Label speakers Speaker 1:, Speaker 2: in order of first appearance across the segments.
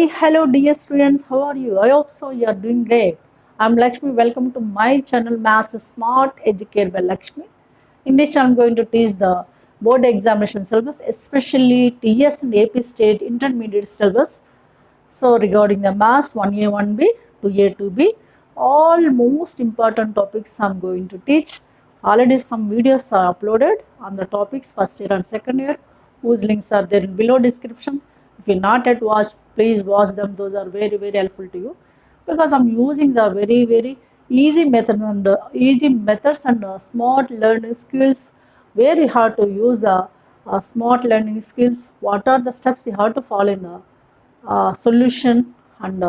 Speaker 1: Hello dear students, how are you? I hope so you are doing great. I'm Lakshmi. Welcome to my channel Maths Smart Educate by Lakshmi. In this channel, I'm going to teach the board examination syllabus, especially TS and AP State Intermediate syllabus. So regarding the Maths 1A, 1B, 2A, 2B, all most important topics I'm going to teach. Already some videos are uploaded on the topics first year and second year, whose links are there in below description. If you not yet watched, please watch them. Those are very helpful to you because I'm using the very easy method and easy methods and smart learning skills where you have to use smart learning skills. What are the steps you have to follow in the solution and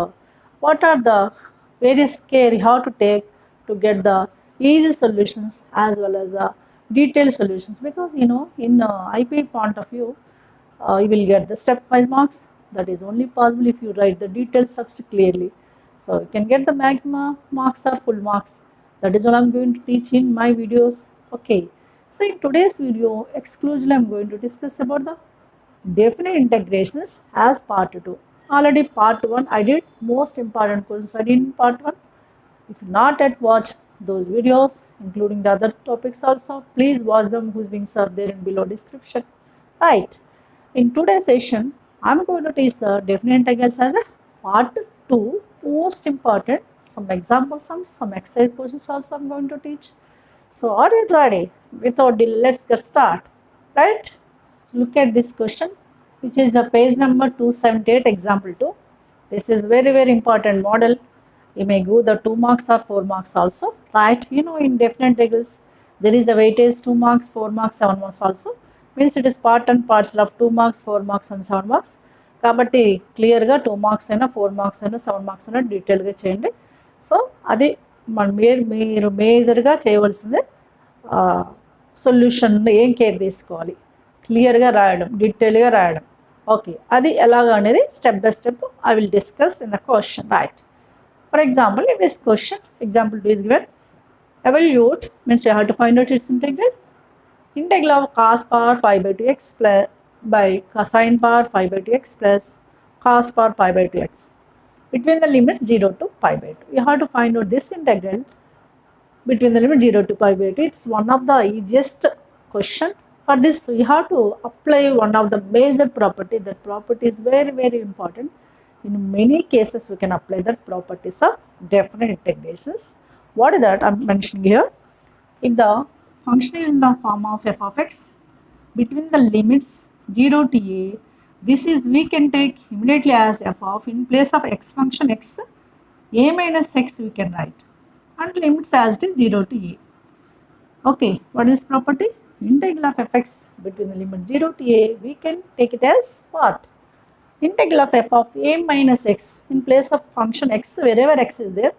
Speaker 1: what are the various care you have to take to get the easy solutions as well as detailed solutions, because in IP point of view you will get the stepwise marks. That is only possible if you write the detailed steps clearly, so you can get the maximum marks or full marks. That is all I'm going to teach in my videos. Okay, so in today's video exclusively I'm going to discuss about the definite integrations as part 2. Already part 1 I did most important questions I did in part 1. If you not yet watched those videos, including the other topics also, please watch them, whose links are there in below description. Right. In today's session, I'm going to teach the definite integrals as a part 2, most important. Some example sums, some exercise questions also I'm going to teach. So are you ready? Without delay, let's get start. Right? So look at this question, which is a page number 278, example 2. This is very important model. You may go the 2 marks or 4 marks also, right? In definite integrals, there is a weightage 2 marks, 4 marks, 7 marks also. Means it is part and parcel of 2 marks, 4 marks and 7 marks. కాబట్టి క్లియర్గా 2 marks అయినా 4 marks అయినా 7 marks అయినా డీటెయిల్గా చేయండి. So అది మీరు మేజర్గా చేయవలసిందే సొల్యూషన్ ఏం కేర్ తీసుకోవాలి, క్లియర్గా రాయడం, డీటెయిల్గా రాయడం. ఓకే, అది ఎలాగా అనేది step by step I will discuss in the question. Right. For example, in this question, example 2 is given. Evaluate means you have to find out its integral. Integral of cos power 5 by 2x plus by cosine power 5 by 2x plus cos power pi by 2x between the limits 0 to pi by 2. You have to find out this integral between the limit 0 to pi by 2. It's one of the easiest question. For this, you have to apply one of the major property. That property is very important. In many cases, we can apply the properties of definite integrations. What is that I'm mentioning here? If the function is in the form of f of x between the limits 0 to a, this is we can take immediately as f of, in place of x function x, a minus x we can write, and limits as it is 0 to a. Okay, what is property? Integral of fx between the limit 0 to a, we can take it as what? Integral of f of a minus x, in place of function x, wherever x is there,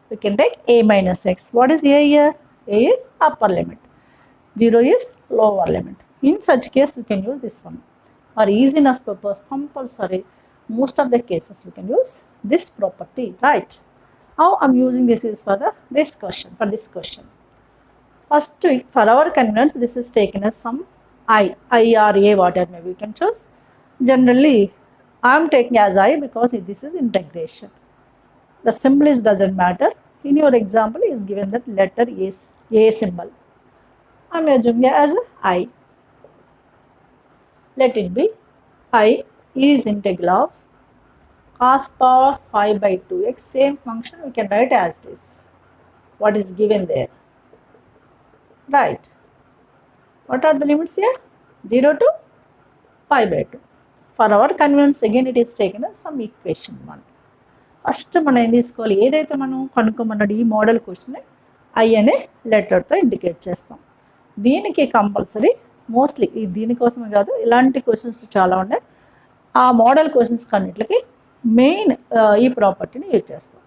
Speaker 1: we can take a minus x. What is a here? A is upper limit, 0 is lower limit. In such case, we can use this one. For easiness purpose, compulsory, most of the cases we can use this property, right? How I'm using this is for this question. First, for our convenience, this is taken as some I or a, whatever maybe we can choose. Generally, I am taking as I because this is integration. The symbol is doesn't matter. In your example is given that letter A symbol. I am assuming as I. Let it be I is integral of cos power 5 by 2x. Same function we can write as this. What is given there? Right. What are the limits here? 0 to pi by 2. For our convenience, again it is taken as some equation 1. First మనం ఏం తీసుకోవాలి, ఏదైతే మనం కనుక్కోమన్నాడు ఈ model question I అనే లెటర్తో indicate చేస్తాం. దీనికి compulsory mostly దీనికోసమే కాదు, ఇలాంటి క్వశ్చన్స్ చాలా ఉన్నాయి. ఆ మోడల్ క్వశ్చన్స్ కన్నిటికి మెయిన్ ఈ ప్రాపర్టీని యూజ్ చేస్తాం.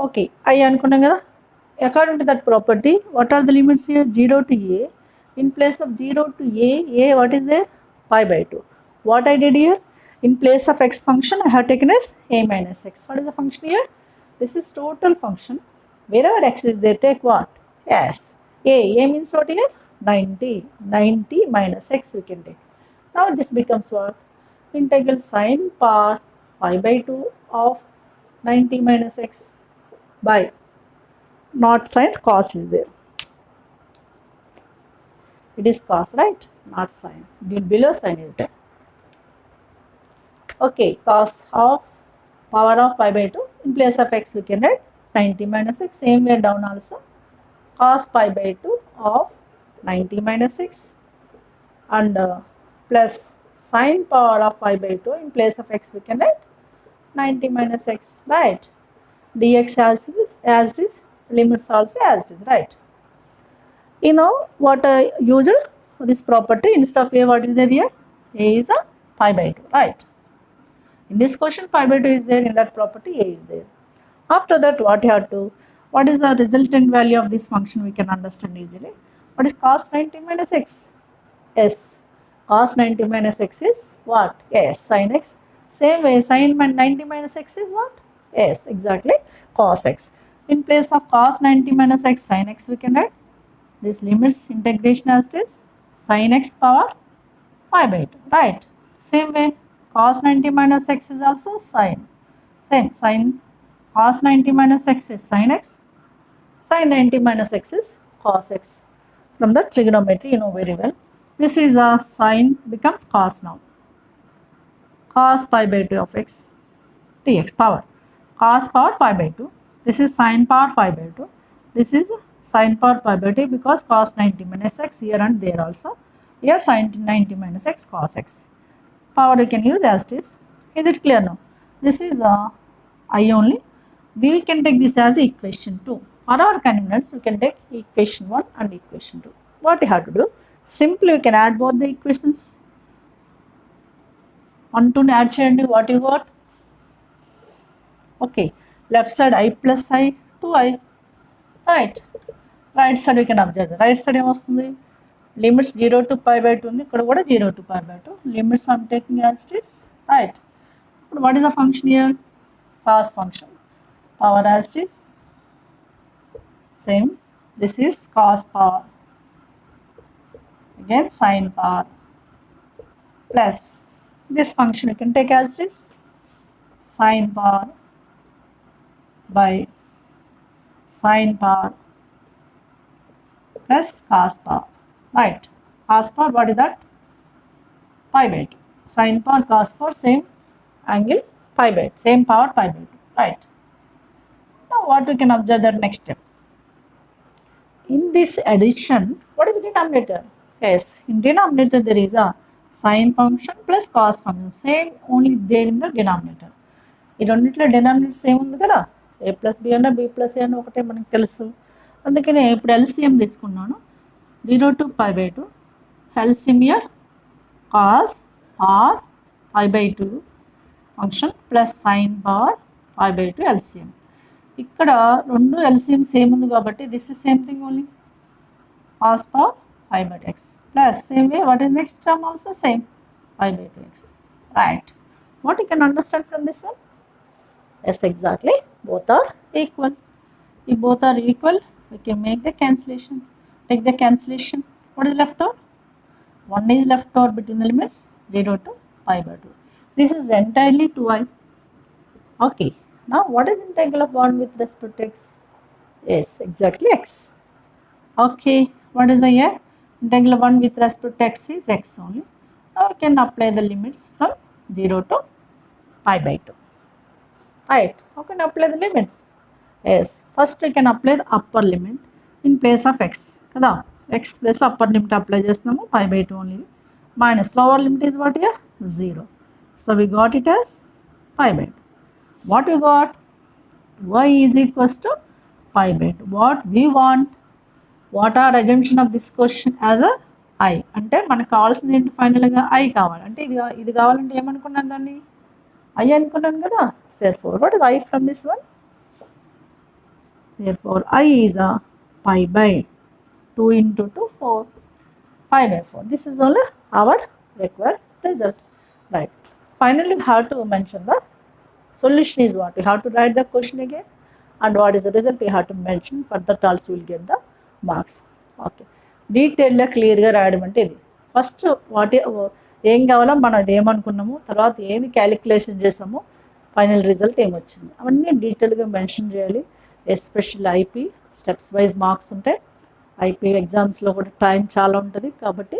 Speaker 1: ఓకే, ఐ అనుకున్నాం కదా. According to that property, what are the limits here? 0 to a. In place of 0 to a what is there? Pi by 2. What I did here? In place of x function, I have taken as a minus x. What is the function here? This is total function. Wherever x is there, take what? Yes. A means what here? 90 minus x we can take. Now this becomes what? Integral sine power pi by 2 of 90 minus x by not sin, cos is there. It is cos, right? Not sin. Below sin is there. Okay, cos of power of pi by 2. In place of x, we can write 90 minus x. Same way down also. Cos pi by 2 of 90 minus x and plus sin power of pi by 2. In place of x, we can write 90 minus x, right? Dx as it is, limits also as it is, right? You know what user this property, instead of a, what is there here? A is a pi by 2, right? In this question, pi by 2 is there, in that property A is there. After that, what you have to, what is the resultant value of this function, we can understand easily. What is cos 90 minus x? S. Cos 90 minus x is what? S. Sin x. Same way, sin 90 minus x is what? S. Exactly, cos x. In place of cos 90 minus x, sin x, we can write this limits integration as it is sin x power pi by 2, right? Same way, cos 90 minus x is also sin. Same, sin cos 90 minus x is sin x, sin 90 minus x is cos x. From the trigonometry, you know very well. This is a sin becomes cos now. Cos pi by 2 of x dx power. Cos power pi by 2. This is sin power pi by 2. This is sin power pi by 2 because cos 90 minus x here and there also. Here sin 90 minus x cos x. Power we can use as it is. Is it clear now? This is I only. We can take this as equation 2. For our convenience, we can take equation 1 and equation 2. What you have to do? Simply we can add both the equations. 1 to add cheyandi, what you got? Okay, left side I plus I, 2i, right? Right side we can observe. The right side ఏమొస్తుంది? Limits 0 to pi by 2 ఉంది, ఇక్కడ కూడా 0 to pi by 2. Limits I'm taking as it is, right? What is the function here? Cos function. Power as it is. Same. This is cos power. Again sin power. Plus this function you can take as it is. Sin power by sin power plus cos power, right? Cos power, what is that? Pi by 2. Sin power, cos power, same angle, pi by 2. Same power, pi by 2, right? Now what we can observe that next step. In this addition, what is denominator? Yes, in denominator there is a sin function plus cos function. Same only there in the denominator. ఈ రెండిట్లో denominator same ఉంది కదా, ఏ plus B అన్న B plus ఏ అన్న ఒకటే మనకు తెలుసు. అందుకనే ఇప్పుడు ఎల్సిఎం తీసుకున్నాను. 0 to pi by 2. LCM here cos r pi by 2 function plus sine power pi by 2 LCM. ఇక్కడ రెండు ఎల్సిఎం సేమ్ ఉంది కాబట్టి this is same thing only cos power pi by 2 x plus same way what is next term also same pi by 2 x, right? What you can understand from this one? Yes, exactly. Both are equal. If both are equal, we can make the cancellation. Take the cancellation. What is left out? 1 is left out between the limits 0 to pi by 2. This is entirely 2i. Okay. Now, what is integral of 1 with respect to x? Yes, exactly x. Okay. What is the here? Integral of 1 with respect to x is x only. Now, we can apply the limits from 0 to pi by 2. Right? How can I apply the limits? Yes, first we can apply the upper limit in place of x. Kada? X place upper limit apply చేస్తున్నాము pi by 2 only. Minus lower limit is what here? 0. So we got it as pi by 2. What we got? Y is equals to pi by 2. What we want? What are assumption of this question as a I? అంటే మనకు కావాల్సింది ఏంటి? ఫైనల్గా I కావాలి. అంటే ఇది కావాలంటే ఏమనుకున్నాను దాన్ని? I అనుకున్నాను కదా. Therefore, what is I from this one? Therefore, I is a pi by 2 into 2, 4. Pi by 4. This is only our required result. Right. Finally, we have to mention the solution is what? We have to write the question again. And what is the result? We have to mention. For that also we will get the marks. Okay. Detail clear గా రాయడం అంటే ఇది. First ఏం కావాలో మనం ఏమనుకున్నాము, తర్వాత ఏమి calculation చేసాము, ఫైనల్ రిజల్ట్ ఏమొచ్చింది అవన్నీ డీటెయిల్గా మెన్షన్ చేయాలి. Special IP steps wise marks ఉంటాయి. ఐపీ ఎగ్జామ్స్లో కూడా టైం చాలా ఉంటుంది కాబట్టి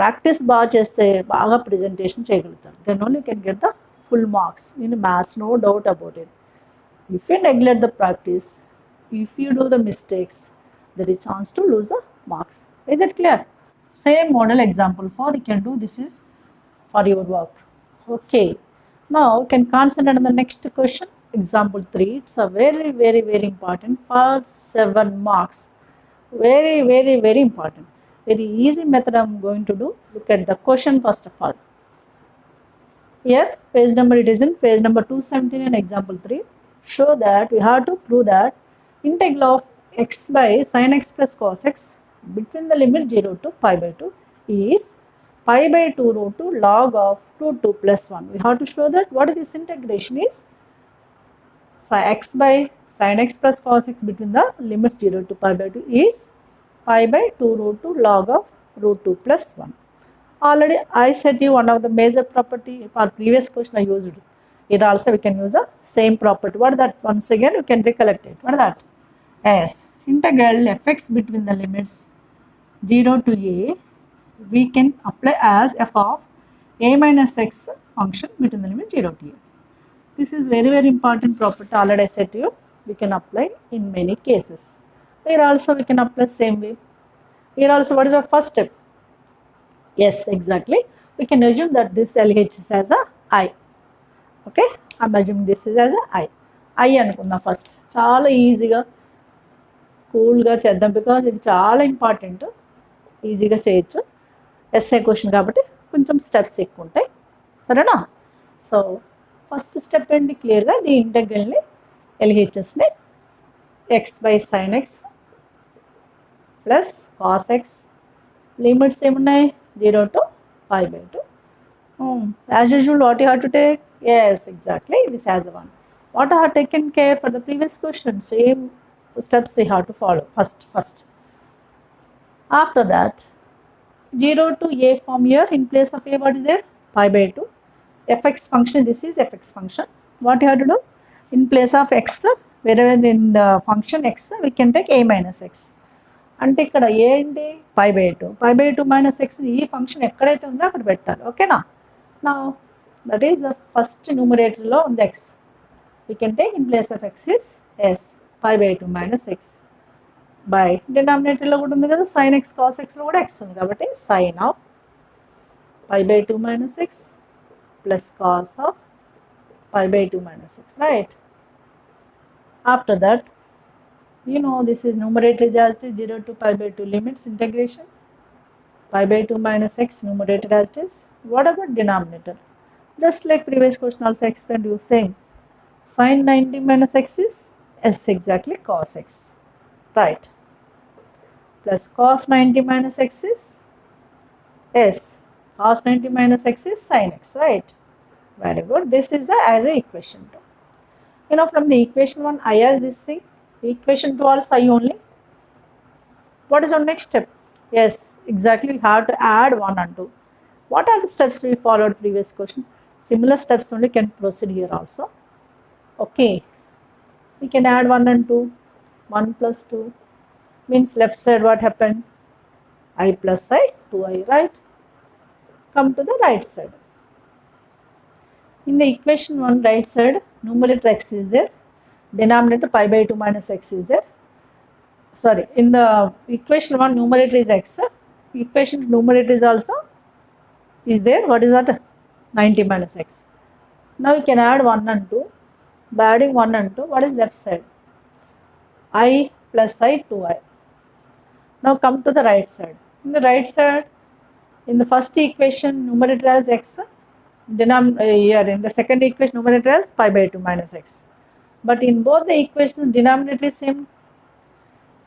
Speaker 1: ప్రాక్టీస్ బాగా చేస్తే బాగా ప్రజెంటేషన్ చేయగలుగుతారు. Then only you can get the full marks in maths, no doubt about it. If you neglect the practice, if you do the mistakes, there is chance to lose the marks. Is it clear? Same model example for you can do this is for your work. Okay. Now you can concentrate on the next question. Example 3. It's a very important for 7 marks. Very important. Very easy method I'm going to do. Look at the question first of all. Here page number it is in page number 217 and example 3. Show that we have to prove that integral of x by sin x plus cos x between the limit 0 to pi by 2 is pi by 2 root 2 log of root 2 plus 1. We have to show that what is this integration is x by sin x plus cos x between the limits 0 to pi by 2 is pi by 2 root 2 log of root 2 plus 1. Already I said you one of the major property for previous question I used. It also we can use the same property. What is that? Once again you can recollect it. What is that? Yes. Integral fx between the limits 0 to a we can apply as f of a minus x function between the limit 0 to a. This is very important property. Already I said to you we can apply in many cases. Here also we can apply same way. Here also what is the first step? Yes, exactly. We can assume that this LH is as a I. Okay, I'm assuming this is as a I. I అనుకుందాం first. చాలా ఈజీగా కూల్గా చేద్దాం because ఇది చాలా important. ఈజీగా చేయొచ్చు. SA question కాబట్టి కొంచెం స్టెప్స్ ఎక్కువ ఉంటాయి. సరేనా? సో ఫస్ట్ స్టెప్ ఏంటి క్లియర్గా ఈ ఇంటెగ్రల్ని ఎల్హెచ్ఎస్ని X by sine X plus cos X limits ఏమున్నాయి 0 to pi by 2. As usual, what you have to take? Yes, exactly. This has one. What I have taken care for the previous question? Same steps you have to follow. First. After that, 0 to a form here in place of a. What is there? Pi by 2. Fx function. This is fx function. What you have to do? In place of x, wherever in the function x, we can take a minus x. అంటే ఇక్కడ ఏంటి pi by 2 minus X ఈ function ఎక్కడైతే ఉందో అక్కడ పెట్టాలి. ఓకేనా? నా దట్ ఈస్ ద ఫస్ట్ న్యూమరేటర్లో ఉంది X. We can take in place of X as pi by by 2 minus X by డినామినేటర్లో కూడా ఉంది కదా సైన్ ఎక్స్ కాస్ ఎక్స్లో కూడా ఎక్స్ ఉంది కాబట్టి sine of pi by 2 minus x plus cos of pi by 2 minus x, right? After that you know this is numerator is as it is 0 to pi by 2 limits integration pi by 2 minus x numerator as it is. What about denominator? Just like previous question also explained you same. Sin 90 minus x is s exactly cos x, right? Plus cos 90 minus x is s. Cos 90 minus x is sin x, right? Very good. This is as a equation 2. You know from the equation 1 I has this thing. Equation 2 also I only. What is our next step? Yes, exactly. We have to add 1 and 2. What are the steps we followed previous question? Similar steps only can proceed here also. Okay. We can add 1 and 2. 1 plus 2 means left side what happened? I plus I, 2i, right? Come to the right side. In the equation 1 right side, numerator x is there. Denominator pi by 2 minus x is there. Sorry, in the equation 1 numerator is x. Equation numerator is also is there. What is that? 90 minus x. Now we can add 1 and 2. By adding 1 and 2, what is left side? I plus I, 2i. Now come to the right side. In the right side, in the first equation numerator as x. Here in the second equation numerator as pi by 2 minus x. But in both the equations denominator is same.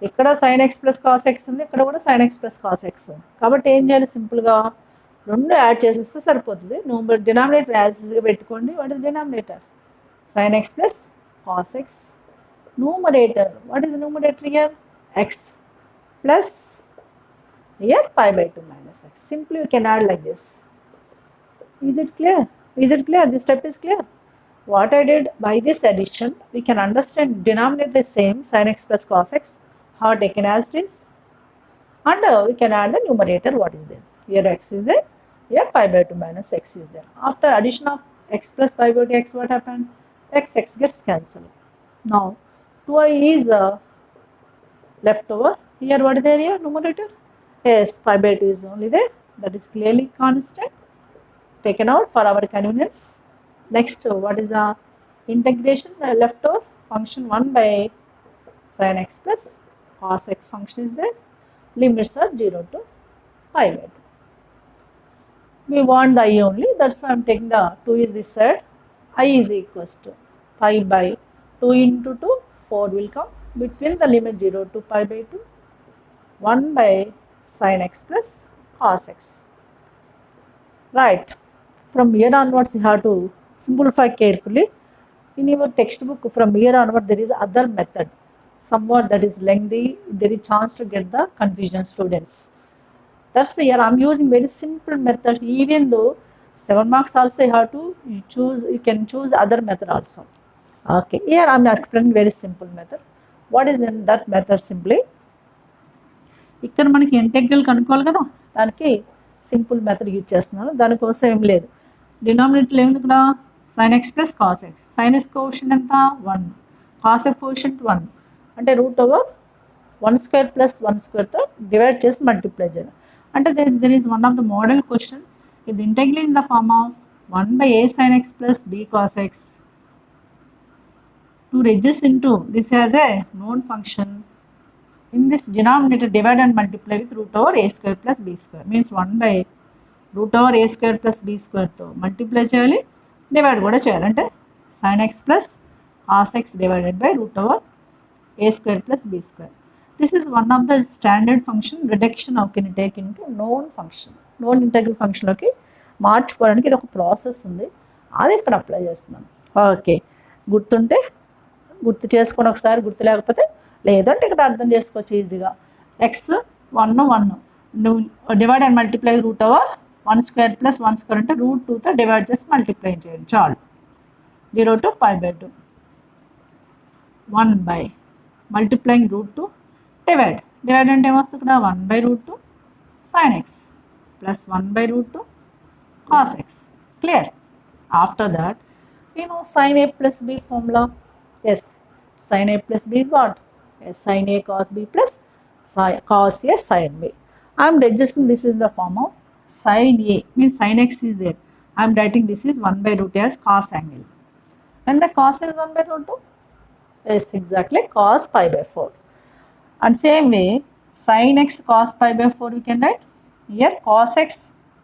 Speaker 1: ఇక్కడ sin x plus cos x ఉంది, ఇక్కడ కూడా sin x plus cos x ఉంది. కాబట్టి ఏం చేయాలి? సింపుల్గా రెండు యాడ్ చేసేస్తే సరిపోతుంది. డినామినేటర్ యాజ్గా పెట్టుకోండి. What is denominator? sin x plus cos x. Numerator, what is the numerator here? X plus here pi by 2 minus x. Simply you can add like this. Is it clear? Is it clear? This step is clear. what I did by this addition, we can understand denominator is same, sin x plus cos x, are taken as it is, and we can add the numerator what is there. Here x is there, here pi by 2 minus x is there. After addition of x plus pi by 2 x, what happened? X gets cancelled. Now 2i is left over. Here what is there here? Numerator. Yes, pi by 2 is only there. That is clearly constant. Taken out for our convenience. Next, what is the integration left over? Function 1 by sin x plus cos x function is there. Limits are 0 to pi by 2. We want the I only. That's why I am taking the 2 is this side. I is equals to pi by 2 into 2. 4 will come between the limit 0 to pi by 2. 1 by sin x plus cos x. Right. From here onwards, you have to simplify carefully. In your textbook, from here onward, there is other method. Somewhat that is lengthy. There is chance to get the confusion, students. That's why here I am using very simple method. Even though 7 marks also you have to choose. You can choose other method also. Okay. Here I am explaining very simple method. What is in that method? Simply, ఇక్కడ మనకి integral కనుక్కోవాలి కదా, దానికి simple method use చేస్తున్నాను. దానికోసం ఏం లేదు, denominator ఏముంది ఇక్కడ, sine X plus cos X. Sine X quotient ఎంత 1, కాస్ ఎక్స్ కోషెంట్ 1, అంటే రూట్ ఓవర్ 1 స్క్వేర్ ప్లస్ 1 స్క్వేర్తో డివైడ్ చేసి మల్టిప్లై చేయాలి. అంటే there is one of the model question. ఇది integral in the form of 1 by a sin x plus b cos x to reduce into this as a known function. In this denominator, divide and multiply with root over a square plus b square. Means 1 by root over a square plus b square తో multiply చేయాలి, divide కూడా చేయాలి. అంటే sin x plus cos x divided by root over a square plus b square. This is one of the standard function. Reduction how can you take into known function. known integral function లోకి మార్చుకోవడానికి ఇది ఒక process ఉంది, అది ఇక్కడ apply చేస్తున్నాను. Okay, గుర్తుంటే గుర్తు చేసుకొని ఒకసారి, గుర్తు లేకపోతే లేదంటే ఇక్కడ అర్థం చేసుకోవచ్చు ఈజీగా. ఎక్స్ 1 నువ్వు divide and multiply root over 1 square plus 1 square అంటే రూట్ 2తో డివైడ్ చేసి మల్టిప్లై చేయండి చాలు. 0 to pi by 2. 1 by multiplying root 2 divide అంటే ఏమొస్తుంది ఇక్కడ 1 by root 2 sin x plus 1 by root 2 cos x. Clear? After that, you know sin a plus b formula. Yes, sin a plus b is what? Yes, sin a cos b plus cos a sin b. I am reducing this in the form of sin a, means sin x is there. I am writing this is 1 by root as cos angle. When the cos is 1 by root 2? Yes, exactly, cos pi by 4. And same way, sin x cos pi by 4 we can write. Here cos x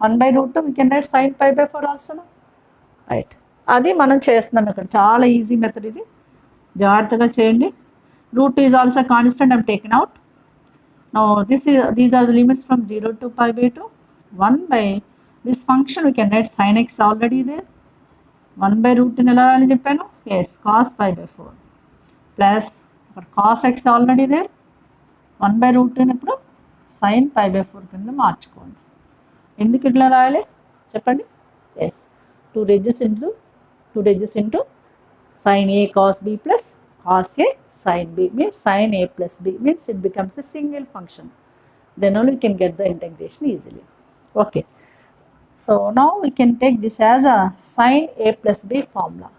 Speaker 1: 1 by root 2 we can write sin pi by 4 also. No? Right. అది మనం చేస్తున్నాం ఇక్కడ. చాలా easy method ఇది, జాగ్రత్తగా చేయండి. Root is also constant, I'm taken out. Now these are the limits from 0 to pi by 2. 1 by this function we can write sin x already there. 1 by root ఎలా అని చెప్పాను? Yes, cos pi by 4 plus cos x already there. 1 by root ఇప్పుడు sin pi by 4 కింద మార్చుకోండి. ఎందుకు ఇట్లా రాయాలి చెప్పండి? Yes, to reduce into sin a cos b plus cos a sin b, means sin a plus b, means it becomes a single function. Then only we can get the integration easily. Okay, so now we can take this as a sin a plus b formula.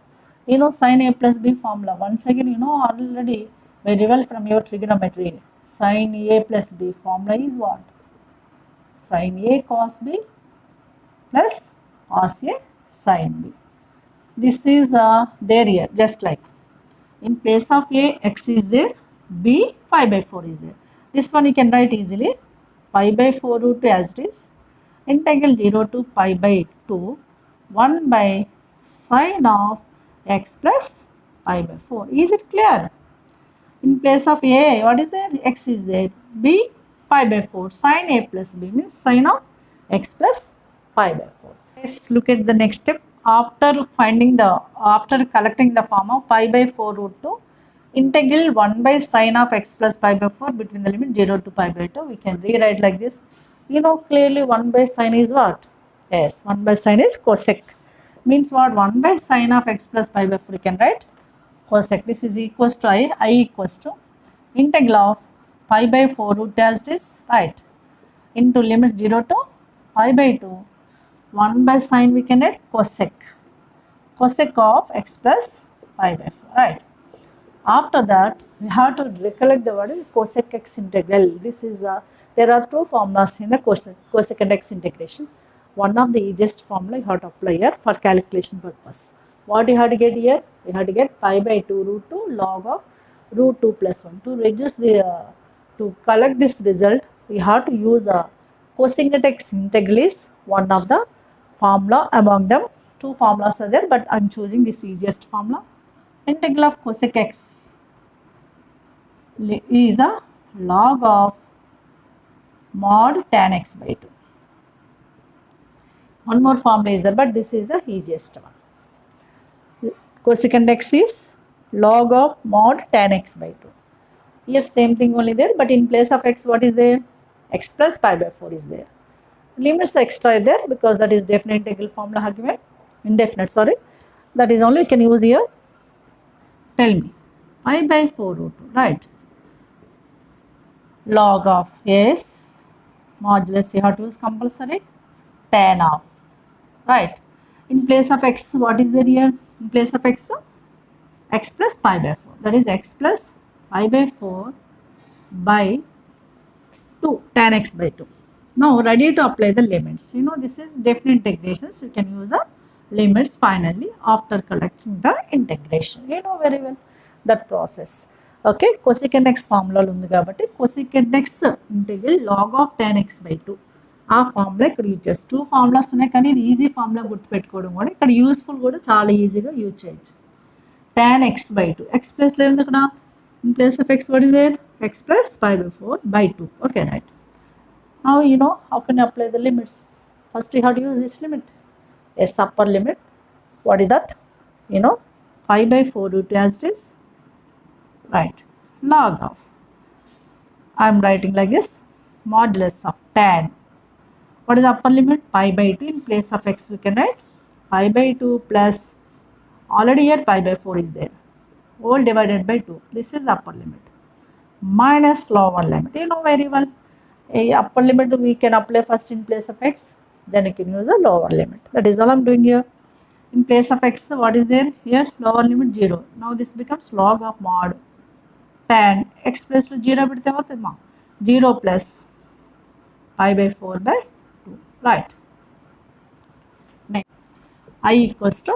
Speaker 1: You know sin a plus b formula, once again you know already very well from your trigonometry. Sin a plus b formula is what? Sin a cos b plus cos a sin b. This is there here, just like in place of a, x is there, b pi by 4 is there. This one you can write easily, pi by 4 root 2 as it is, integral 0 to pi by 2, 1 by sin of x plus pi by 4. Is it clear? In place of a, what is there? X is there, b pi by 4, sin a plus b means sin of x plus pi by 4. Let's look at the next step. After collecting the form of pi by 4 root 2, integral 1 by sin of x plus pi by 4 between the limit 0 to pi by 2, we can rewrite like this. You know clearly 1 by sin is what? Yes, 1 by sin is cosec. means what? 1 by sine of x plus pi by 4 you can write cosec. This is equals to I equals to integral of pi by 4 root as this, right, into limit 0 to pi by 2, 1 by sine we can write cosec of x plus pi by 4, right. After that, we have to recollect the word cosec x integral. This is there are two formulas in the cosecant x integration. One of the easiest formula you have to apply here for calculation purpose. What you have to get here? You have to get pi by 2 root 2 log of root 2 plus 1. To reduce the to collect this result, we have to use a cosecant x integral is one of the formula among them. Two formulas are there, but I am choosing this easiest formula. Integral of cosec x is a log of mod tan x by 2. One more formula is there, but this is the easiest one. Cosecant x is log of mod tan x by 2. Here same thing only there, but in place of x what is there? X plus pi by 4 is there. Limits extra is there because that is definite integral formula given. Indefinite, sorry. That is only you can use here. Tell me, pi by 4 root 2, right? Log of, yes, modulus you have to use compulsory, tan of, right? In place of x, what is there here? In place of x, x plus pi by 4. That is x plus pi by 4 by 2, tan x by 2. Now, ready to apply the limits. You know, this is definite integration, so you can use the limits finally after collecting the integration. You know very well that process. Okay, cosecant x formula undi kabatti cosecant x integral log of tan x by 2. ఆ formula ఇక్కడ use చేస్తాం. Two formulas ఉన్నాయి కానీ ఇది easy formula గుర్తుపెట్టుకోవడం కూడా ఇక్కడ useful కూడా చాలా ఈజీగా యూజ్ చేయొచ్చు. tan x by 2, x place లేదు ఇక్కడ, in place of x what is there? X plus pi by 4 by 2. Okay, right. Now you know how can you apply the limits. First you have to use this limit. Yes, upper limit. What is that? You know, pi by 4 root as it is. Right. Log of. I am writing like this. Modulus of tan. What is upper limit? Pi by 2. In place of x we can write pi by 2 plus, already here pi by 4 is there. All divided by 2. This is upper limit. Minus lower limit. You know very well. A upper limit we can apply first in place of x. Then you can use a lower limit. That is all I am doing here. In place of x, what is there? Here lower limit 0. Now this becomes log of mod tan x plus to 0 pedte avutundha. 0 plus pi by 4 by 2. Right. Next, I equals to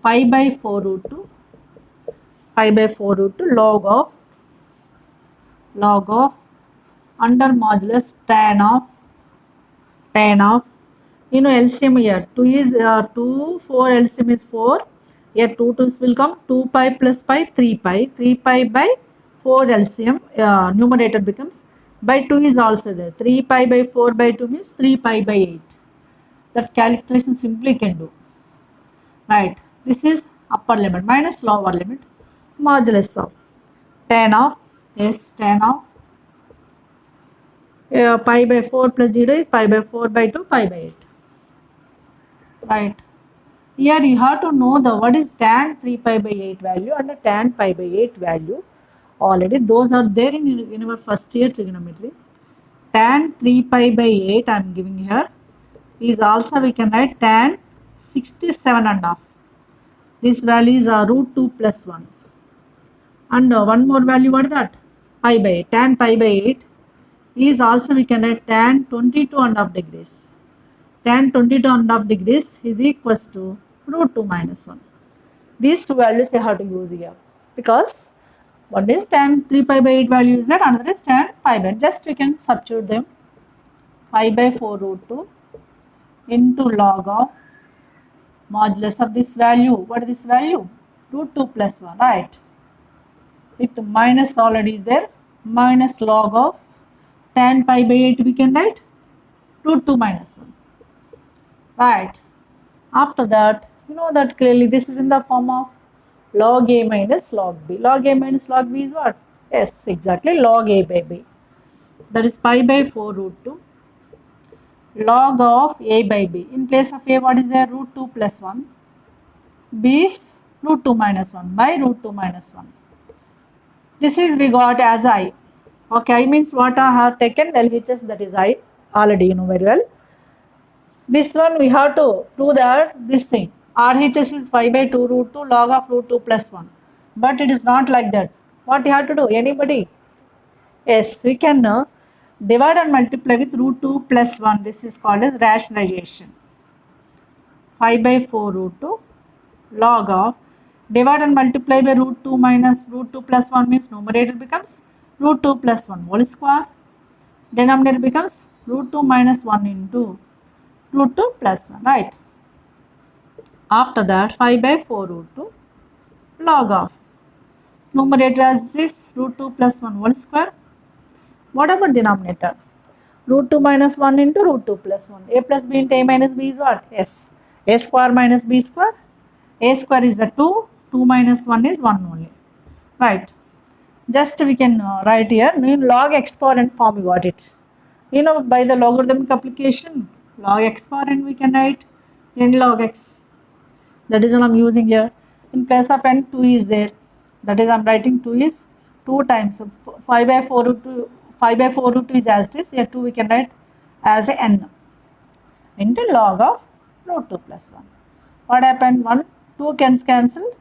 Speaker 1: pi by 4 root 2. Pi by 4 root 2 log of under modulus tan of, you know, LCM here 2 is 2, 4 LCM is 4, here 2 2's will come, 2 pi plus pi 3 pi by 4 LCM numerator becomes by 2 is also there, 3 pi by 4 by 2 means 3 pi by 8. That calculation simply can do, right. This is upper limit minus lower limit, modulus of tan of, yes, tan of pi by 4 plus 0 is pi by 4 by 2 pi by 8, right. Here you have to know the what is tan 3 pi by 8 value and the tan pi by 8 value. Already those are there in our first year trigonometry. Tan 3 pi by 8 I am giving here is also we can write tan 67 and half. This value is root 2 plus 1. And one more value, what is that? Pi by 8. Tan pi by 8 is also we can write tan 22 and half degrees. Tan 22 and half degrees is equals to root 2 minus 1. These two values you have to use here because one is tan 3 pi by 8 value is there, another is tan pi by 8. Just we can substitute them. Pi by 4 root 2 into log of modulus of this value. What is this value? Root 2 plus 1, right? With minus already is there. Minus log of tan pi by 8 we can write root 2 minus 1. Right. After that, you know that clearly this is in the form of log a minus log b. Log a minus log b is what? Yes, exactly log a by b. That is pi by 4 root 2 log of a by b. In place of a, what is there? Root 2 plus 1. B is root 2 minus 1 by root 2 minus 1. This is we got as I. Okay, I means what I have taken LHS, that is I. Already you know very well. This one we have to prove that this thing. RHS is 5 by 2 root 2 log of root 2 plus 1. But it is not like that. What you have to do? Anybody? Yes, we can divide and multiply with root 2 plus 1. This is called as rationalization. 5 by 4 root 2 log of, divide and multiply by root 2 minus root 2 plus 1 means numerator becomes root 2 plus 1 whole square. Denominator becomes root 2 minus 1 into root 2 plus 1, right? After that 5 by 4 root 2 log of, numerator as this root 2 plus 1 whole square. What about denominator? Root 2 minus 1 into root 2 plus 1. A plus b into a minus b is what? S. A square minus b square. A square is a 2. 2 minus 1 is 1 only. Right. Just we can write here. In log exponent form we got it. You know, by the logarithmic application, log exponent we can write n log x. That is what I am using here. In place of n, 2 is there. That is I am writing 2 is 2 times. So 5 by 4 root 2. 5 by 4 root 2 is as it is. Here 2 we can write as a n into log of root 2 plus 1. What happened? 1, 2 can cancel.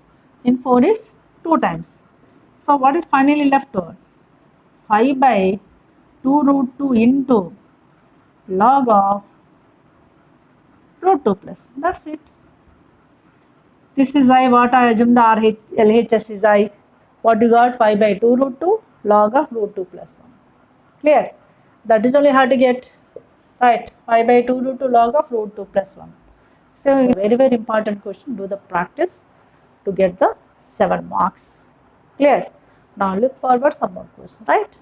Speaker 1: In 4 is 2 times. So what is finally left over? 5 by 2 root 2 into log of root 2 plus 1. That's it. This is I. What I assume the LHS is I. What you got? 5 by 2 root 2 log of root 2 plus 1. Clear? That is only how to get, right? 5 by 2 root 2 log of root 2 plus 1. So very, very important question. Do the practice to get the 7 marks. Clear? Now look forward some more questions, right?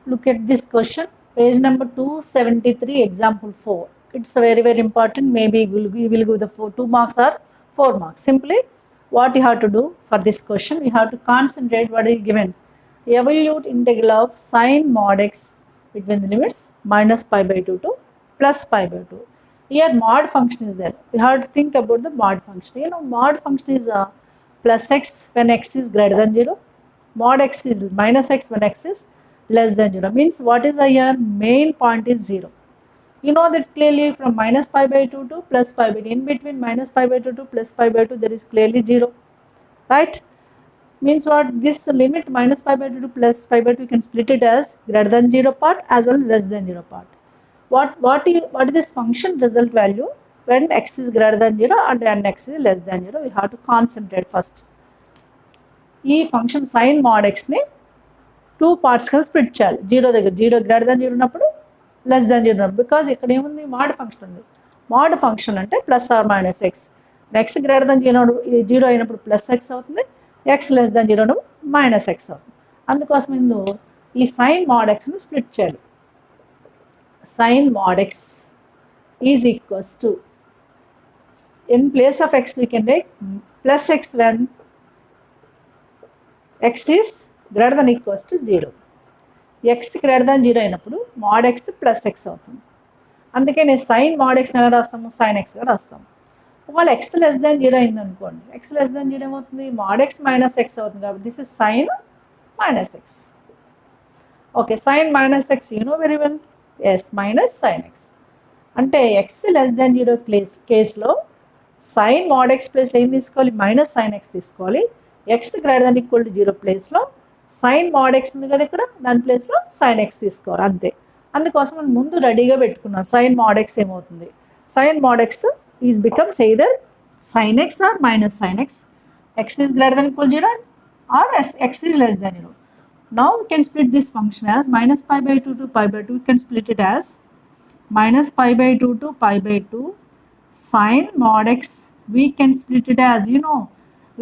Speaker 1: Look at this question. Page number 273, example 4. It's very, very important. Maybe we will give the 2 marks or 4 marks. Simply, what you have to do for this question, you have to concentrate what is given. Evaluate integral of sine mod x between the limits minus pi by 2 to plus pi by 2. Here mod function is there. We have to think about the mod function. You know, mod function is plus x when x is greater than 0. Mod x is minus x when x is less than 0. Means what is the here? Main point is 0. You know that clearly from minus pi by 2 to plus pi by 2. In between minus pi by 2 to plus pi by 2 there is clearly 0. Right? Means what? This limit minus pi by 2 to plus pi by 2 you can split it as greater than 0 part as well as less than 0 part. What is this function result value when x is greater than 0 and when x is less than 0? We have to concentrate first. This function sin mod x ni 2 parts ka split cheyali. 0 greater than 0 ఉన్నప్పుడు less than 0 because ఇక్కడ ఏముంది mod function ఉంది. Mod function అంటే plus or minus x. x greater than 0 అయినప్పుడు plus x అవుతుంది. x less than 0 ఉన్నప్పుడు minus x అవుతుంది. అందుకోసం ఇందు ఈ sin mod x ను split చేయాలి. Sin mod x is equals to, in place of x we can write plus x when x is greater than equals to 0. x greater than 0 అయినప్పుడు mod x plus x అవుతుంది. అందుకే నేను sin mod x ఎలా రాస్తాము? sin x గా రాస్తాము. ఒకవేళ x less than 0 అయింది అనుకోండి, x less than 0 ఏమవుతుంది? mod x minus x అవుతుంది. కాబట్టి this is sin minus x. Okay, sin minus x you know very well. Yes, minus sin x. అంటే x less than 0 కేసులో sin mod x ప్లేస్లో ఏం తీసుకోవాలి? మైనస్ sin x తీసుకోవాలి. x greater than equal to 0 ప్లేస్లో sin mod x ఉంది కదా ఇక్కడ, దాని ప్లేస్లో sin x తీసుకోవాలి అంతే. అందుకోసం మనం ముందు రెడీగా పెట్టుకున్నాం. sin mod x ఏమవుతుంది? sin mod x is becomes either sin x or minus sin x. x is greater than equal to 0 or x is less than 0. Now we can split this function as minus pi by 2 to pi by 2. We can split it as minus pi by 2 to pi by 2 sin mod x. We can split it as, you know,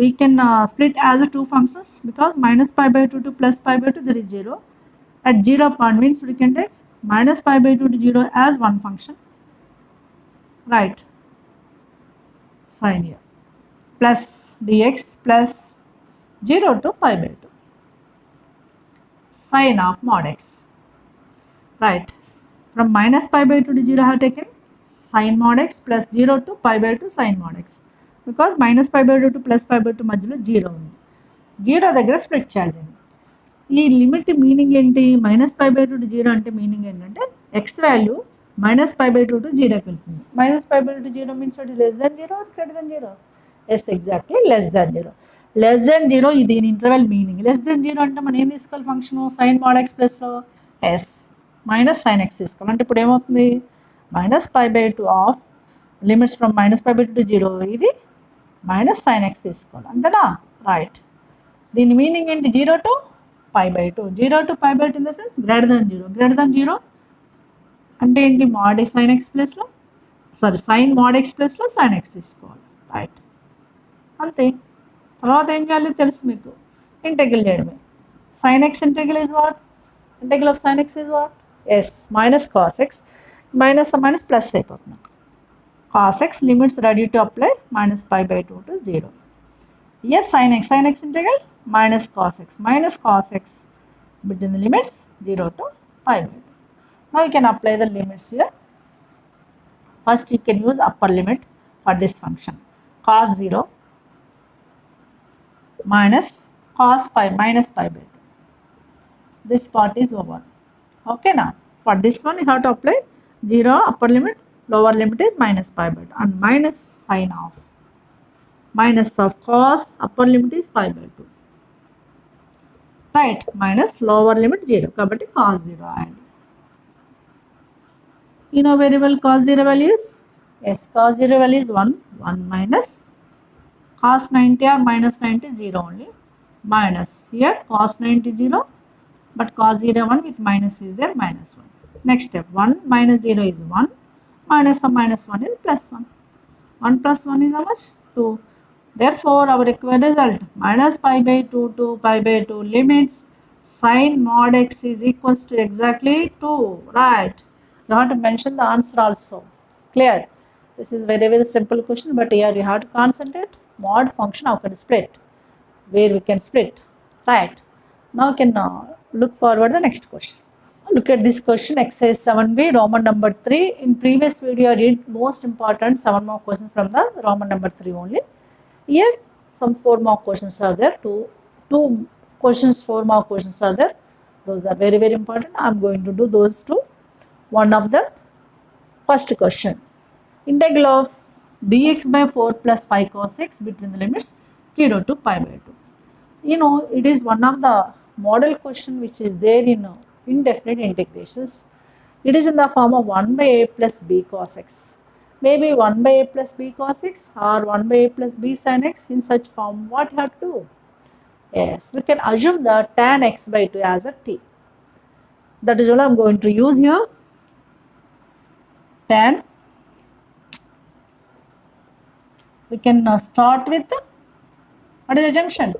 Speaker 1: we can split as 2 functions because minus pi by 2 to plus pi by 2 there is 0. At 0 point means we can take minus pi by 2 to 0 as one function. Right. Sin here plus dx plus 0 to pi by 2. Sin of mod x. Right. From minus pi by 2 to 0 I have taken sin mod x plus 0 to pi by 2 sin mod x. Because minus pi by 2 to plus pi by 2 మధ్యలో 0 ఉంది. 0 దగ్గర split చేయాలి దీన్ని. ఈ limit meaning ఏంటి? Minus pi by 2 to 0 అంటే meaning ఏంటంటే x value minus pi by 2 to 0కి వెళ్తుంది. Minus pi by 2 to 0 means what? Less than 0 or greater than 0? Yes, exactly less than 0. Less than 0 ఇది దీని ఇంటర్వెల్ మీనింగ్. లెస్ దాన్ 0 అంటే మనం ఏం తీసుకోవాలి ఫంక్షన్? సైన్ mod x ప్లస్లో yes minus sine x తీసుకోవాలి. అంటే ఇప్పుడు ఏమవుతుంది? Minus pi by 2 of limits from minus pi by 2 to 0, ఇది మైనస్ సైన్ ఎక్స్ తీసుకోవాలి. అంతేనా? రైట్. దీని మీనింగ్ ఏంటి? 0 to pi by 2. 0 to pi by 2 in the sense greater than 0. Greater than 0 అంటే ఏంటి? mod sin x ప్లస్లో sin mod x ప్లస్లో sin x తీసుకోవాలి. రైట్, అంతే. తర్వాత ఏం చేయాలి తెలుసు మీకు, ఇంటెగ్రల్ చేయడమే. sin x integral is what? Integral of sin x is what? Yes, minus cos X. Minus minus plus అయిపోతుంది. Cos X limits ready to apply minus pi by 2 to 0. Here sin x integral minus cos x between the limits 0 to pi by 2. Now you can apply the limits here. First you can use upper limit for this function. Cos 0 minus cos pi minus pi by 2. This part is over. Okay, now for this one you have to apply 0 upper limit, lower limit is minus pi by 2 and minus sin of minus of cos upper limit is pi by 2. Right, minus lower limit 0. Kabatti cos 0 and you know very well cos 0 values. Yes, cos 0 value is 1. 1 minus cos 90 or minus 90 is 0 only. Minus here cos 90 0, but cos 0 1 with minus is there, minus 1. Next step, 1 minus 0 is 1. Minus of minus 1 is plus 1. 1 plus 1 is how much? 2. Therefore, our required result minus pi by 2 to pi by 2 limits sin mod x is equals to exactly 2. Right. You have to mention the answer also. Clear? This is very, very simple question, but here you have to concentrate. Mod function how can split? Where we can split. Right. Now you can look forward the next question. Look at this question, exercise 7b, Roman number 3. In previous video, I did most important 7 more questions from the Roman number 3 only. Here some 4 more questions are there. Two questions, 4 more questions are there. Those are very, very important. I am going to do those two. One of them, first question, integral of dx by 4 plus 5 cos x between the limits 0 to pi by 2. You know, it is one of the model question which is there in indefinite integrations. It is in the form of 1 by a plus b cos x. Maybe 1 by a plus b cos x or 1 by a plus b sin x. In such form, what you have to do? Yes, we can assume the tan x by 2 as a t. That is what I am going to use here. Tan. We can start with, what is the assumption?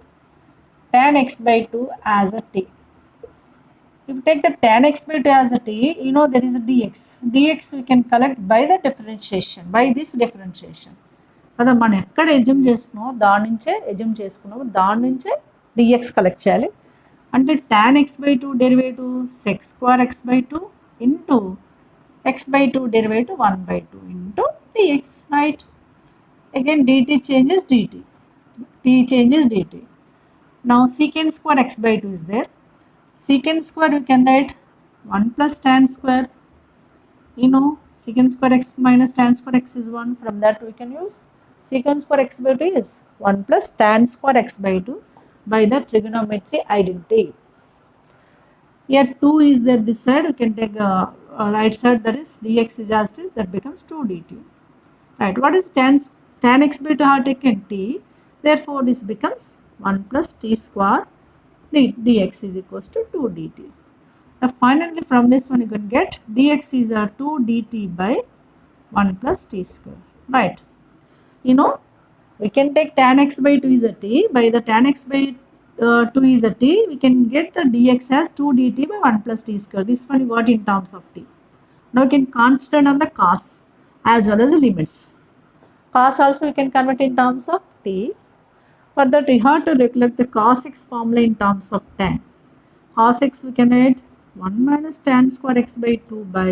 Speaker 1: Tan x by 2 as a t. If you take the tan x by 2 as a t, you know there is a dx. dx we can collect by the differentiation, by this differentiation. కదా మనం ఎక్కడ assume చేసుకున్నామో దాని నుంచే assume చేసుకున్నామో దాని నుంచే dx collect చేయాలి. అంటే tan x by 2 derivative sec square x by 2 into x by 2 derivative 1 by 2 into dx, right? Again dt changes dt, t changes dt. Now secant square x by 2 is there. Secant square we can write 1 plus tan square. You know secant square x minus tan square x is 1. From that we can use secant square x by 2 is 1 plus tan square x by 2 by the trigonometry identity. Here 2 is there this side. We can take right side, that is dx is just that becomes 2 dt. Right. What is tan x by 2 have taken t. Therefore this becomes 1 plus t square dx is equals to 2 dt. Now finally from this one you can get dx is 2 dt by 1 plus t square. Right. You know we can take tan x by 2 is a t. By the tan x by 2 is a t, we can get the dx as 2 dt by 1 plus t square. This one you got in terms of t. Now you can consider on the cos as well as the limits. Cos also we can convert in terms of t. For that we have to recollect the cos x formula in terms of tan. Cos x we can write 1 minus tan square x by 2 by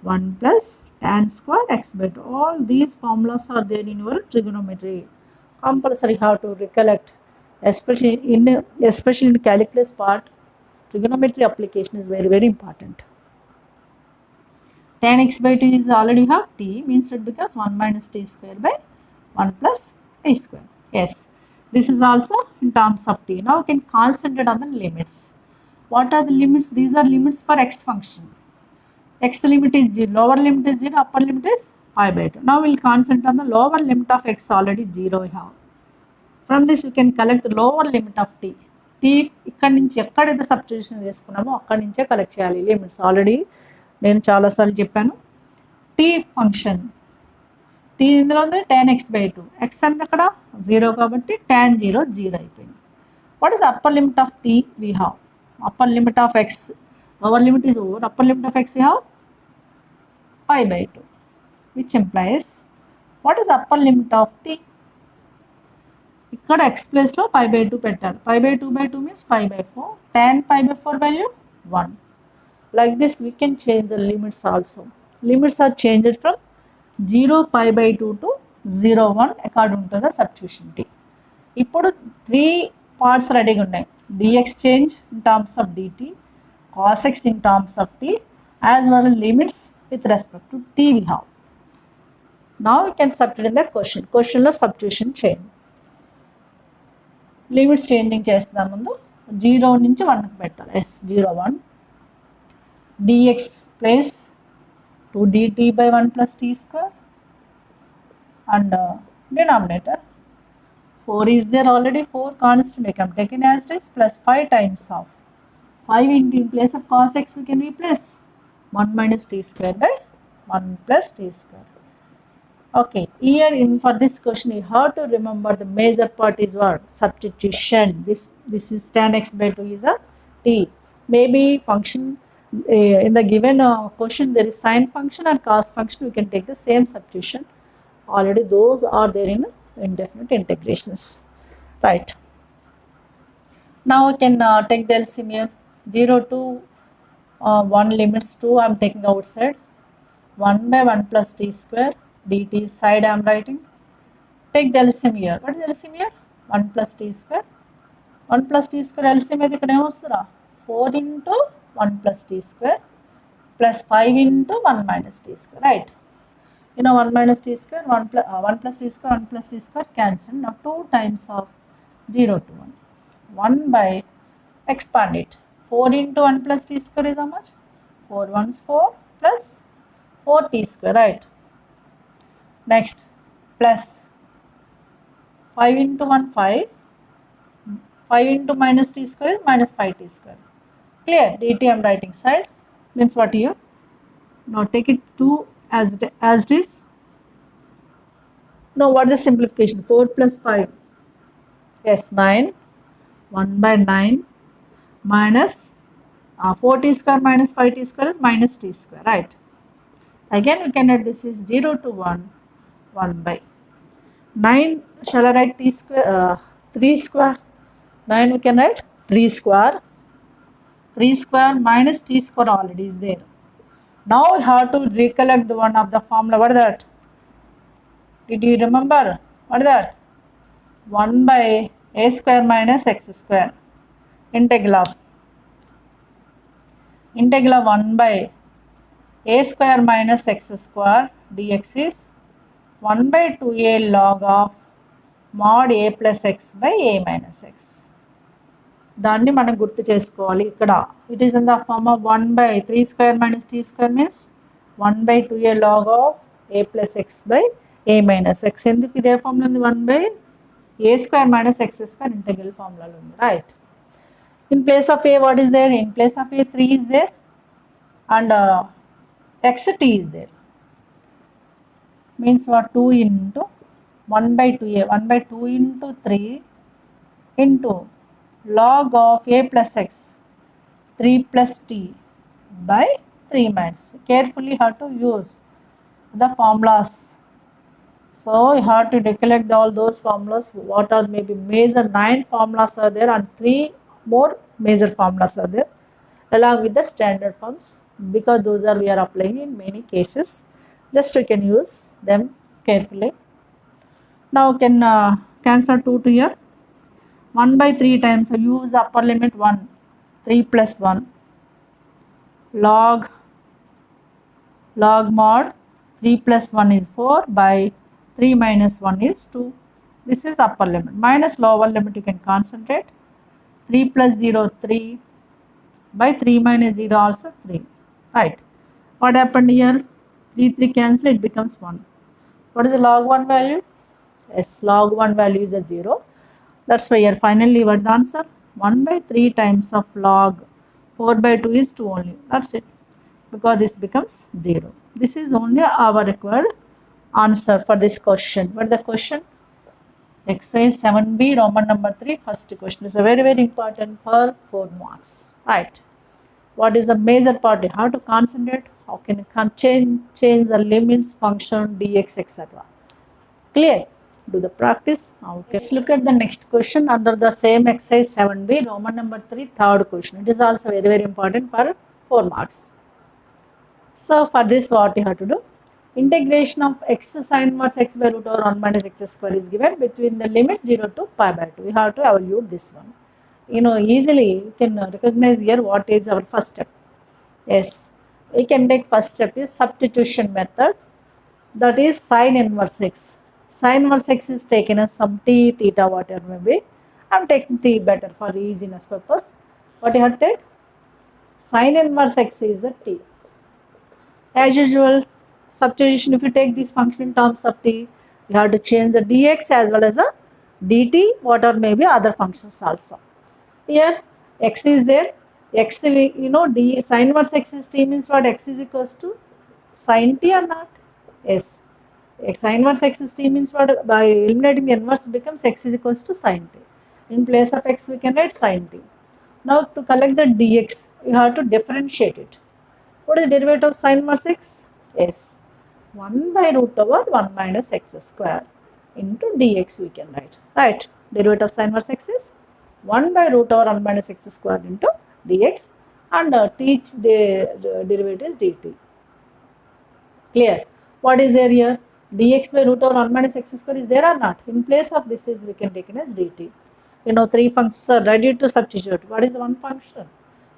Speaker 1: 1 plus tan squared x by 2. All these formulas are there in your trigonometry. Compulsory how to recollect, especially in calculus part. Trigonometry application is very, very important. Tan x by 2 is already have t, means it becomes 1 minus t square by 1 plus t square. Yes, this is also in terms of t. Now we can concentrate on the limits. What are the limits? These are limits for x function. X limit is 0, lower limit is 0, upper limit is pi by 2. Now we will concentrate on the lower limit of x, already 0 we have. From this we can collect the lower limit of t. t ikkadi nunchi ekkadaithe substitution cheskunnamo akkadi nunche collect cheyali limits. Already నేను చాలాసార్లు చెప్పాను. Tea function tea ఇందులో ఉంది tan x by 2. x అంతా అక్కడ 0 కాబట్టి tan 0 0 అయిపోయింది. What is upper limit of t? We have upper limit of x, lower limit is over, upper limit of x we have pi by 2, which implies what is upper limit of t? ఇక్కడ x ప్లేస్లో pi by 2 పెట్టారు. pi by 2 by 2 means pi by 4. tan pi by 4 value 1. Like this we can change the limits also. Limits are changed from 0 pi by 2 to 0 1 according to the substitution t. ఇప్పుడు 3 parts రెడీగా ఉన్నాయి. dx change in terms of dt, cos x in terms of t, as well as limits with respect to t we have. Now we can substitute in the question. Question లో substitution చేయండి. Limits changing చేస్తున్న ముందు 0 నుంచి 1కి పెట్టాలి. s 0 1 dx plus 2 dt by 1 plus t square, and denominator 4 is there already, 4 constant we can take in as it is, plus 5 times of 5 into in place of cos x we can replace 1 minus t square by 1 plus t square. Okay, here in for this question you have to remember the major part is what? Substitution. This is tan x by 2 is a t. Maybe function in the given question there is sine function and cos function, we can take the same substitution. Already those are there in indefinite integrations, right? Now we can take the LCM here. 0 to 1 limits 2 I am taking outside. 1 by 1 plus t square dt side I am writing. Take the LCM here. What is LCM here? 1 plus t square. 1 plus t square LCM అయితే ఇక్కడ ఏమొస్తుందా? 4 into 1 plus t square plus 5 into 1 minus t square, right? You know 1 minus t square, 1 plus t square, 1 plus t square cancel. Now 2 times of 0 to 1. 1 by, expand it. 4 into 1 plus t square is how much? 4 ones 4 plus 4 t square, right? Next, plus 5 into 1 5. 5 into minus t square is minus 5 t square. Clear? dt I am writing side, means what here? Now take it 2 as it is. Now what is the simplification? 4 plus 5. Yes, 9. 1 by 9 minus 4 t square minus 5 t square is minus t square, right? Again we can write this is 0 to 1, 1 by 9. Shall I write t square? 3 square. 9 we can write 3 square. 3 square minus t square already is there. Now we have to recollect the one of the formula. What is that? Did you remember? What is that? 1 by a square minus x square. Integral of 1 by a square minus x square dx is 1 by 2a log of mod a plus x by a minus x. దాన్ని మనం గుర్తు చేసుకోవాలి. ఇక్కడ it is in the form of 1 by 3 square minus t square means 1 by 2a log of a plus x by a minus x. ఎందుకు ఇదే formula ఉంది? 1 by a square minus x square integral ఫార్ములాలో ఉంది, right? In place of a what is there? In place of a 3 is there and x t is there, means what? 2 into 1 by 2a, 1 by 2 into 3 into log of a plus x, 3 plus t by 3 minus. Carefully have to use the formulas. So you have to recollect all those formulas. What are maybe major 9 formulas are there and 3 more major formulas are there. along with the standard forms, because those are we are applying in many cases. Just we can use them carefully. Now can cancel 2 to here. 1 by 3 times, so use upper limit 1, 3 plus 1, log mod 3 plus 1 is 4 by 3 minus 1 is 2. This is upper limit. Minus lower limit you can concentrate. 3 plus 0 3 by 3 minus 0 also 3. Right. What happened here? 3 cancel, it becomes 1. What is the log 1 value? Yes, log 1 value is a 0. That's why here finally what the answer? 1 by 3 times of log 4 by 2 is 2 only. That's it. Because this becomes 0. This is only our required answer for this question. What is the question? Exercise 7b, Roman number 3, first question. Is very, very important for 4 marks. Right. What is the major part? How to concentrate? How can you change the limits, function, dx, etc. Clear? Do the practice. Okay. Let's look at the next question under the same exercise 7b, Roman number 3, third question. It is also very, very important for 4 marks. So for this what you have to do? Integration of x sine inverse x by root over 1 minus x square is given between the limits 0 to pi by 2. We have to evaluate this one. Easily you can recognize here what is our first step. Yes, we can take first step is substitution method, that is sine inverse x. Sine inverse x is taken as some t, theta, whatever may be. I am taking t better for the easiness purpose. What you have to take? Sine inverse x is the t. As usual, substitution, if you take this function in terms of t, you have to change the dx as well as the dt, whatever may be other functions also. Here x is there, x d sine inverse x is t means what? X is equals to sine t or not? Yes. Sine inverse x is t means what? By eliminating the inverse becomes x is equals to sine t. In place of x we can write sine t. Now to collect the dx, you have to differentiate it. What is the derivative of sine inverse x? Yes, 1 by root over 1 minus x square into dx we can write. Right, derivative of sine inverse x is 1 by root over 1 minus x square into dx, and the derivative is dt. Clear? What is there here? Dx by root over 1 minus x square is there or not? In place of this is we can take it as dt. 3 functions are ready to substitute. What is one function?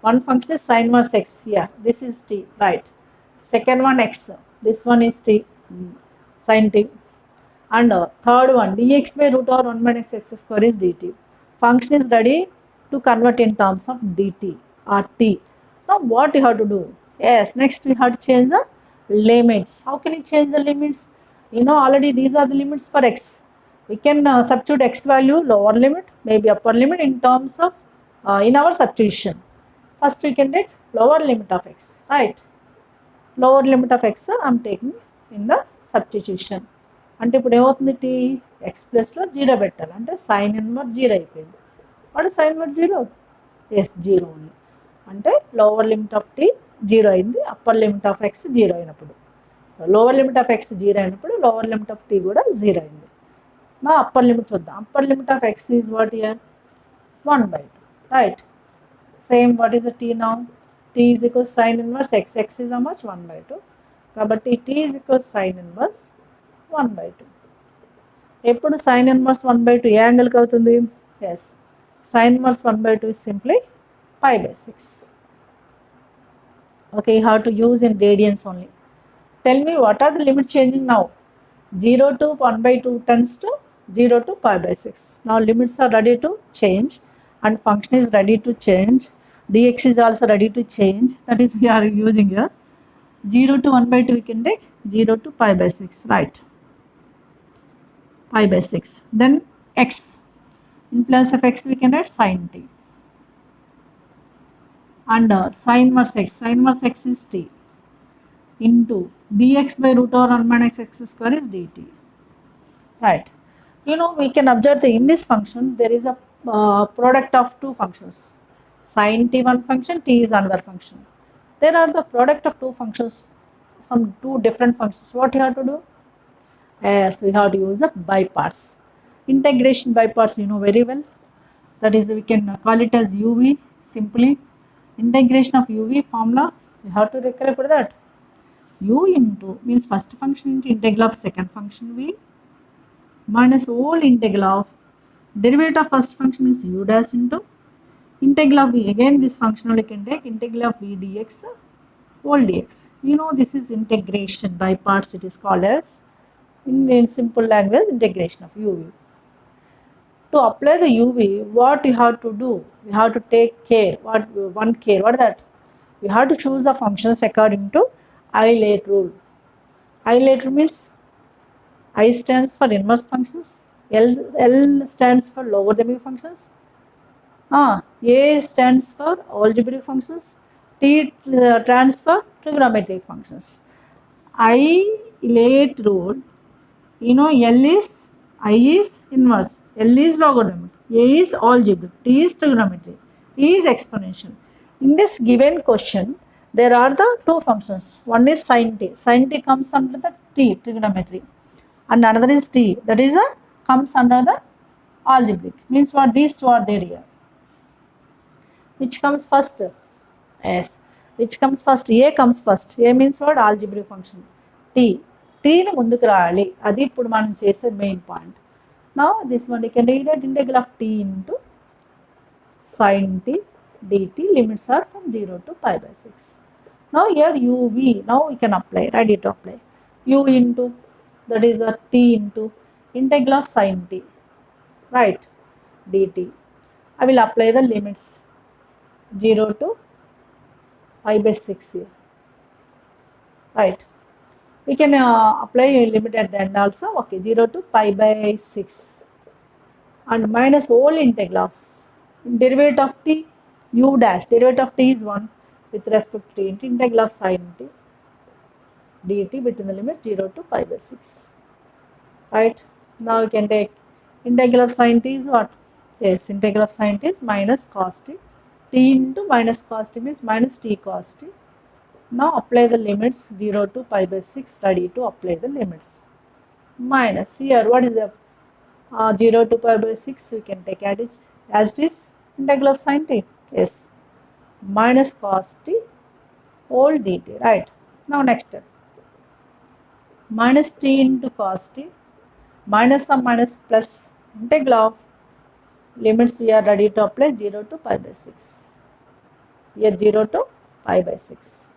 Speaker 1: One function is sine inverse x. Yeah, this is t. Right. Second one x. This one is t, sine t. And third one dx by root over 1 minus x square is dt. Function is ready to convert in terms of dt or t. Now what you have to do? Yes, next we have to change the limits. How can you change the limits? Already these are the limits for x. We can substitute x value, lower limit, maybe upper limit in terms of in our substitution. First we can take lower limit of x, right? Lower limit of x I am taking in the substitution. అంటే ఇప్పుడు ఏమవుతుంది t x ప్లస్లో 0 పెట్టాలి, అంటే sine inverse 0 అయిపోయింది. What sine inverse 0? Yes 0 ఉంది. అంటే lower limit of t 0 అయింది, అప్పర్ లిమిట్ ఆఫ్ x 0 అయినప్పుడు. So lower limit of x 0 అయినప్పుడు లోవర్ లిమిట్ ఆఫ్ t కూడా 0 అయింది. నా అప్పర్ లిమిట్ చూద్దాం. Upper limit of x is what year 1/2, right? Same, what is the t now? T is equal to sine inverse x. X is how much? 1/2. కాబట్టి t is equal to sine inverse 1/2. ఎప్పుడు sine inverse 1/2 ఏ యాంగిల్కి అవుతుంది? Yes, sine inverse 1/2 is simply pi/6. Okay, you have to use in radians only. Tell me what are the limits changing now? 0 to 1/2 tends to 0 to pi/6. Now limits are ready to change and function is ready to change. Dx is also ready to change. That is we are using here. 0 to 1/2 we can take 0 to pi/6, right? Pi/6. Then x. In place of x we can write sin t. And sin inverse x. Sin inverse x is t. Into dx by root over 1 minus x square is dt. Right. We can observe that in this function there is a product of two functions. Sin t one function, t is another function. There are the product of two functions, some two different functions. What you have to do? Yes, we have to use the by parts. Integration by parts you know very well. That is, we can call it as uv simply. Integration of uv formula, you have to recollect that. U into means first function into integral of second function v minus whole integral of derivative of first function means u dash into integral of v. Again this functional you can take integral of v dx whole dx. You know this is integration by parts, it is called as in simple language integration of uv. To apply the uv, what you have to do, you have to take care, what is that, you have to choose the functions according to Eilert rule. Eilert rule means I stands for inverse functions, L stands for logarithmic functions, A stands for algebraic functions, T stands for trigonometric functions. Eilert rule, you know, I is inverse, L is logarithmic, A is algebraic, T is trigonometric, E is exponential. In this given question, there are the two functions. One is sin t. Sin t comes under the t, trigonometry, and another is t, that is comes under the algebraic. Means what, these two are there here. Which comes first? Yes. Which comes first? A comes first. A means what? Algebraic function. T. T ని ముందుకు రాయాలి, అది ఇప్పుడు మనం చేసే main point. Now this one you can read it, integral of t into sin t dt, limits are from 0 to pi by 6. Now here uv, now we can apply, ready to apply. U into, that is a t into integral of sin t, right, dt. I will apply the limits 0 to pi by 6 here, right. We can apply a limit at the end also, okay, 0 to pi by 6 and minus whole integral of derivative of t, u dash, derivative of t is 1 with respect to t into integral of sin t dt between the limit 0 to pi by 6, right. Now we can take integral of sin t is what? Yes, integral of sin t is minus cos t. T into minus cos t means minus t cos t. Now apply the limits 0 to pi by 6, ready to apply the limits. Minus here, what is the 0 to pi by 6, we can take as it is integral of sin t, yes, minus cos t whole dt, right. Now next step, minus t into cos t, minus some minus plus integral of limits we are ready to apply 0 to pi by 6, here 0 to pi by 6,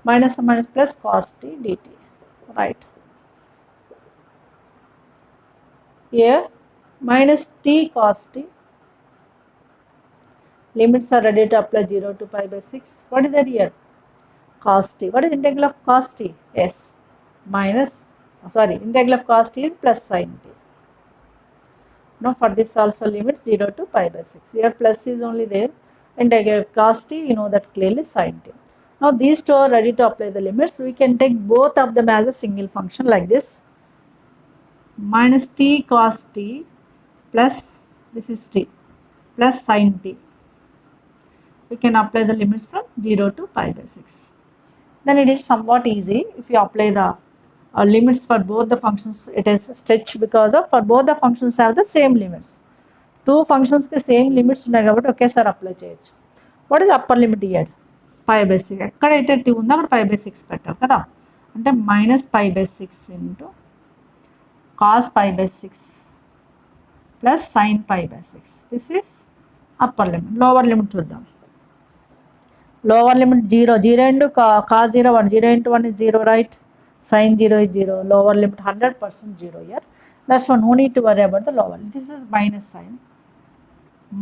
Speaker 1: minus some minus plus cos t dt, right. Here minus t cos t, limits are ready to apply 0 to pi by 6. What is that here? Cos t. What is integral of cos t? Yes, minus, integral of cos t is plus sin t. Now for this also limits 0 to pi by 6. Here plus is only there, integral of cos t, you know that clearly sin t. Now these two are ready to apply the limits. We can take both of them as a single function like this, minus t cos t plus, this is t, plus sin t. We can apply the limits from 0 to pi by 6. Then it is somewhat easy if you apply the limits for both the functions. It is stretched because of for both the functions have the same limits. Two functions ki same limits ఉన్నాయి కాబట్టి ఒకేసారి apply చేయొచ్చు. What is upper limit here? Pi by 6. ఎక్కడైతే tea ఉందో అక్కడ పై by 6 పెట్టాలి కదా, అంటే minus pi by 6 into cos pi by 6 plus sine pi by 6. This is upper limit. Lower limit చూద్దాం. Lower limit 0, 0 into cos 0 1, 0 into 1 is 0, right, sin 0 is 0, lower limit 100% 0 here. That's why no need to worry about the lower. This is minus sign,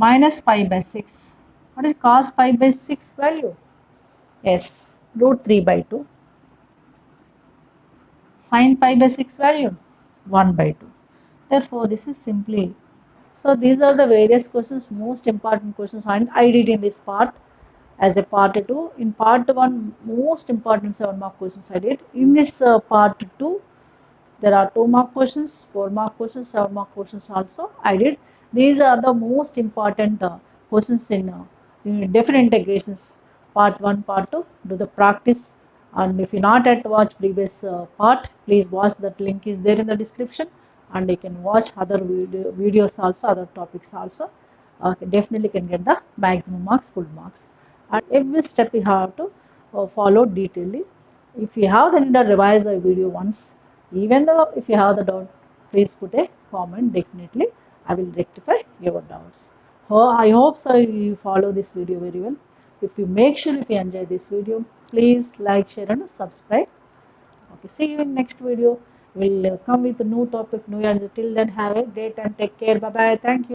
Speaker 1: minus pi by 6. What is cos pi by 6 value? Yes, root 3 by 2. Sin pi by 6 value 1 by 2. Therefore this is simply, so these are the various questions, most important questions, and I did in this part as a part 2. In part 1 most important 7 mark questions I did. In this part 2 there are 2 mark questions, 4 mark questions, 7 mark questions also I did. These are the most important questions in definite integrations part 1, part 2. Do the practice, and if you not yet watch previous part, please watch, that link is there in the description, and you can watch other videos also, other topics also. Definitely can get the maximum marks, full marks. and every step you have to follow detailedly. If you have the need to revise the video once, even though if you have the doubt, please put a comment. Definitely, I will rectify your doubts. I hope so you follow this video very well. If you make sure if you enjoy this video, please like, share, and subscribe. Okay, see you in next video. We'll come with a new topic, new and till then have a great and take care. Bye bye. Thank you.